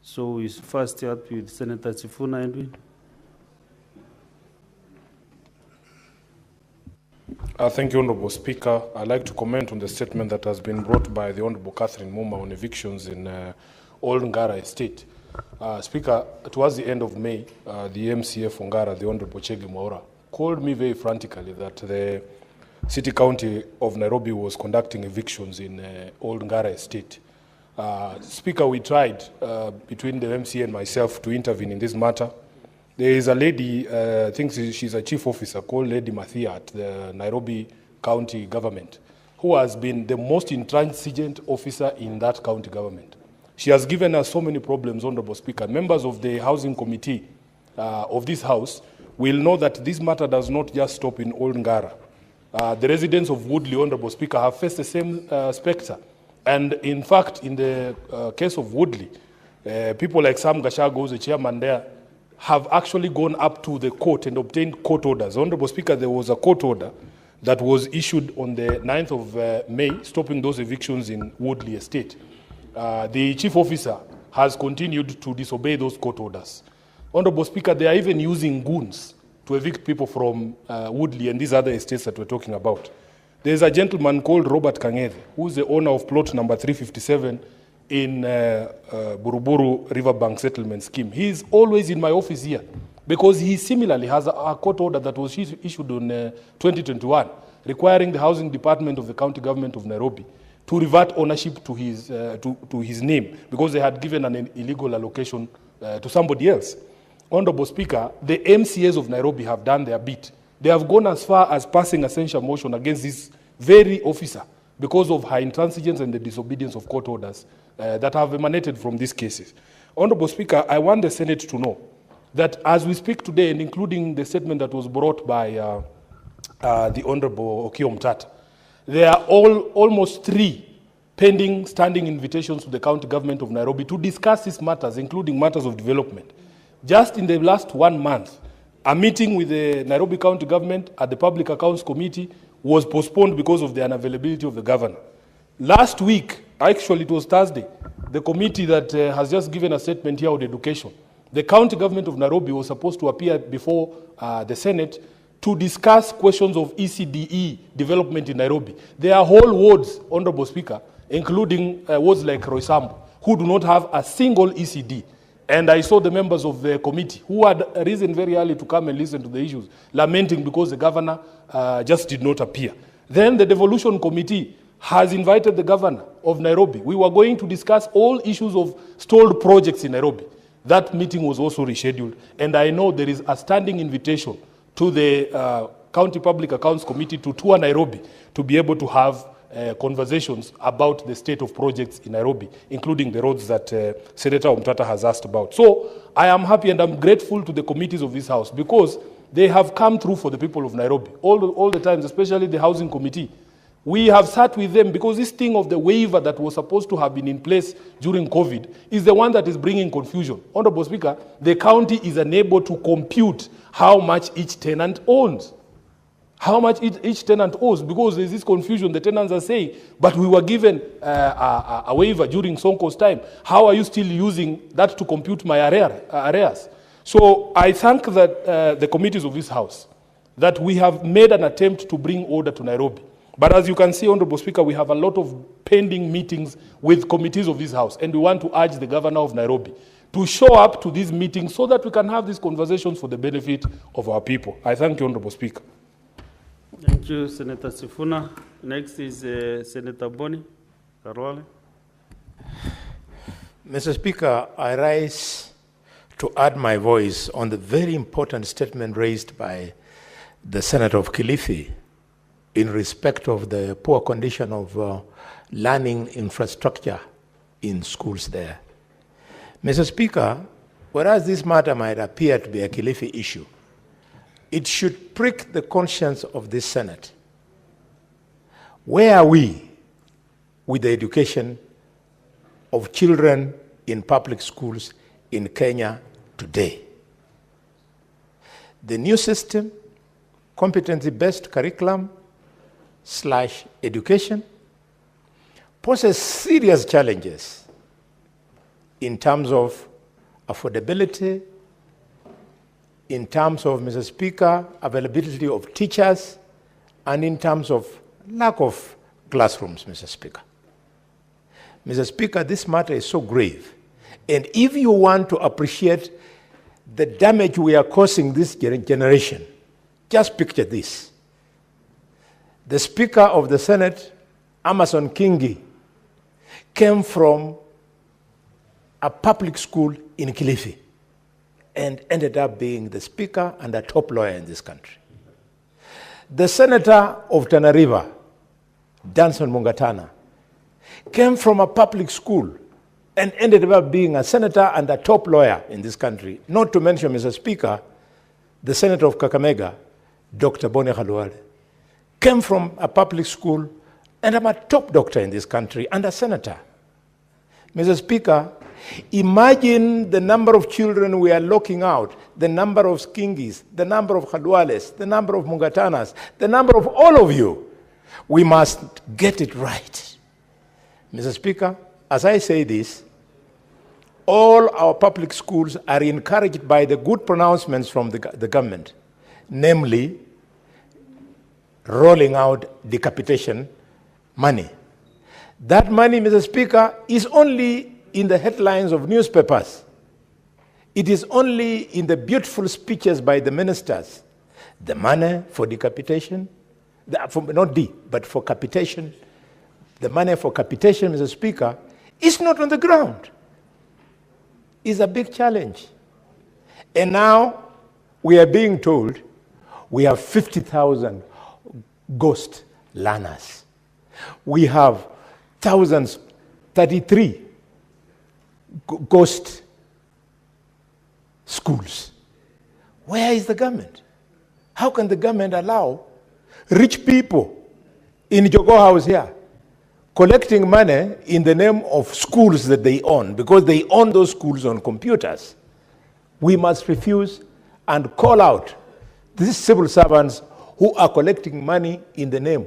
So we first start with Senator Sifuna Edwin. Thank you, Honourable Speaker. I'd like to comment on the statement that has been brought by the Honourable Catherine Muma on evictions in Old Ngara Estate. Speaker, towards the end of May, the MCF Ngara, the Honourable Chege Mwaura, called me very frantically that the City County of Nairobi was conducting evictions in Old Ngara Estate. Speaker, we tried between the MCA and myself to intervene in this matter. There is a lady, I think she's a chief officer, called Lady Mathia at the Nairobi County government, who has been the most intransigent officer in that county government. She has given us so many problems, Honourable Speaker. Members of the housing committee of this house will know that this matter does not just stop in Old Ngara. The residents of Woodley, Honourable Speaker, have faced the same spectre. And in fact, in the case of Woodley, people like Sam Gashago, the chairman there, have actually gone up to the court and obtained court orders. Honourable Speaker, there was a court order that was issued on the 9th of May, stopping those evictions in Woodley Estate. The chief officer has continued to disobey those court orders. Honourable Speaker, they are even using goons to evict people from Woodley and these other estates that we're talking about. There's a gentleman called Robert Kang'ethe, who's the owner of plot number 357 in Buruburu Riverbank Settlement Scheme. He's always in my office here because he similarly has a court order that was issued in 2021 requiring the housing department of the county government of Nairobi to revert ownership to his name because they had given an illegal allocation to somebody else. Honourable Speaker, the MCAs of Nairobi have done their bit. They have gone as far as passing a censure motion against this very officer because of her intransigence and the disobedience of court orders that have emanated from these cases. Honourable Speaker, I want the Senate to know that as we speak today, and including the statement that was brought by the Honourable Okiya Omtatah, there are almost 3 pending standing invitations to the county government of Nairobi to discuss these matters, including matters of development. Just in the last 1 month, a meeting with the Nairobi County government at the Public Accounts Committee was postponed because of the unavailability of the governor. Last week, actually it was Thursday, the committee that has just given a statement here on education, the county government of Nairobi was supposed to appear before the Senate to discuss questions of ECDE development in Nairobi. There are whole wards, Honourable Speaker, including wards like Roysambu, who do not have a single ECD. And I saw the members of the committee who had risen very early to come and listen to the issues, lamenting because the governor just did not appear. Then the devolution committee has invited the governor of Nairobi. We were going to discuss all issues of stalled projects in Nairobi. That meeting was also rescheduled. And I know there is a standing invitation to the County Public Accounts Committee to tour Nairobi to be able to have conversations about the state of projects in Nairobi, including the roads that Senator Omtatah has asked about. So I am happy and I'm grateful to the committees of this House because they have come through for the people of Nairobi all the times, especially the Housing Committee. We have sat with them because this thing of the waiver that was supposed to have been in place during COVID is the one that is bringing confusion. Honourable Speaker, the county is unable to compute how much each tenant owns. How much each tenant owes, because there's this confusion. The tenants are saying, but we were given a waiver during Sonko's time. How are you still using that to compute my arrears? So I thank that the committees of this House that we have made an attempt to bring order to Nairobi. But as you can see, Honourable Speaker, we have a lot of pending meetings with committees of this House, and we want to urge the governor of Nairobi to show up to these meetings so that we can have these conversations for the benefit of our people. I thank you, Honourable Speaker. Thank you, Senator Sifuna. Next is Senator Boni Khalwale. Mr. Speaker, I rise to add my voice on the very important statement raised by the Senator of Kilifi in respect of the poor condition of learning infrastructure in schools there. Mr. Speaker, whereas this matter might appear to be a Kilifi issue, it should prick the conscience of this Senate. Where are we with the education of children in public schools in Kenya today? The new system, competency-based curriculum / education, poses serious challenges in terms of affordability, in terms of, Mr. Speaker, availability of teachers, and in terms of lack of classrooms, Mr. Speaker. Mr. Speaker, this matter is so grave. And if you want to appreciate the damage we are causing this generation, just picture this. The Speaker of the Senate, Amason Kingi, came from a public school in Kilifi and ended up being the Speaker and a top lawyer in this country. The Senator of Tana River, Danson Mungatana, came from a public school and ended up being a senator and a top lawyer in this country. Not to mention, Mr. Speaker, the Senator of Kakamega, Dr. Boni Khalwale, came from a public school and I'm a top doctor in this country and a senator. Mr. Speaker, imagine the number of children we are locking out, the number of Kingis, the number of Khalwales, the number of Mungatanas, the number of all of you. We must get it right. Mr. Speaker, as I say this, all our public schools are encouraged by the good pronouncements from the government, namely rolling out decapitation money. That money, Mr. Speaker, is only in the headlines of newspapers. It is only in the beautiful speeches by the ministers. The money for decapitation, but for capitation, the money for capitation, Mr. Speaker, is not on the ground. It's a big challenge. And now we are being told we have 50,000 ghost learners. We have thousands, 33 ghost schools. Where is the government? How can the government allow rich people in Jogo House here collecting money in the name of schools that they own, because they own those schools on computers? We must refuse and call out these civil servants who are collecting money in the name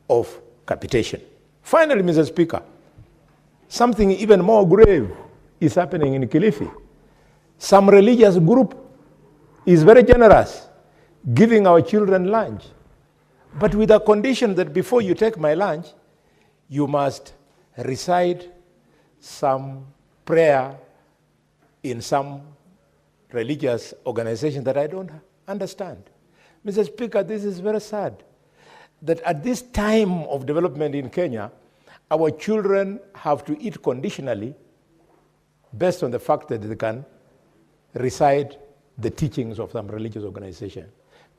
of capitation. Finally, Mr. Speaker, something even more grave is happening in Kilifi. Some religious group is very generous, giving our children lunch, but with a condition that before you take my lunch, you must recite some prayer in some religious organization that I don't understand. Mr. Speaker, this is very sad that at this time of development in Kenya, our children have to eat conditionally based on the fact that they can recite the teachings of some religious organization.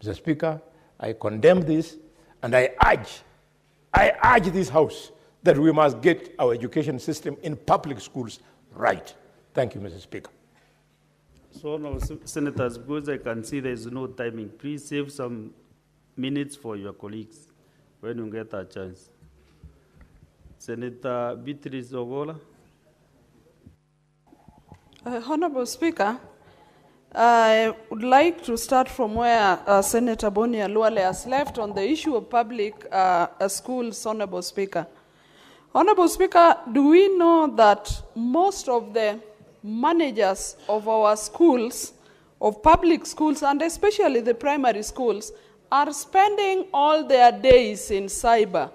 Mr. Speaker, I condemn this and I urge this House that we must get our education system in public schools right. Thank you, Mr. Speaker. So, Honourable Senators, because I can see there is no timing, please save some minutes for your colleagues when you get a chance. Senator Beatrice Ogola. Honourable Speaker, I would like to start from where Senator Boni Khalwale has left on the issue of public schools, Honourable Speaker. Honourable Speaker, do we know that most of the managers of our schools, of public schools, and especially the primary schools, are spending all their days in cybers,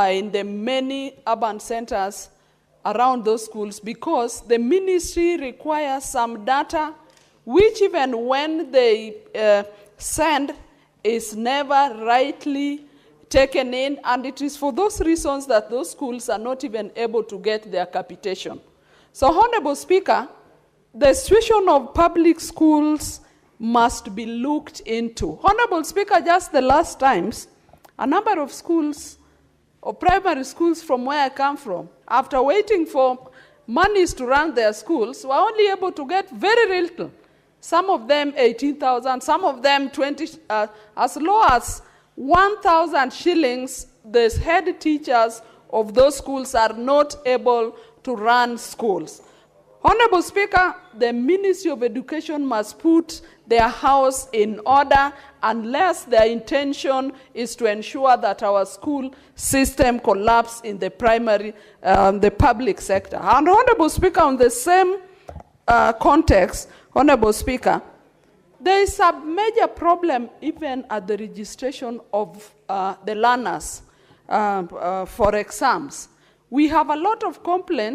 in the many urban centers around those schools, because the ministry requires some data which even when they send is never rightly taken in, and it is for those reasons that those schools are not even able to get their capitation. So, Honourable Speaker, the situation of public schools must be looked into. Honourable Speaker, just the last times, a number of schools, or primary schools from where I come from, after waiting for monies to run their schools, were only able to get very little. Some of them 18,000, some of them 20, as low as 1,000 shillings. The head teachers of those schools are not able to run schools. Honorable Speaker, the Ministry of Education must put their house in order unless their intention is to ensure that our school system collapse in the primary, the public sector. And Honorable Speaker, on the same context, Honorable Speaker, there is a major problem even at the registration of the learners for exams. We have a lot of complaints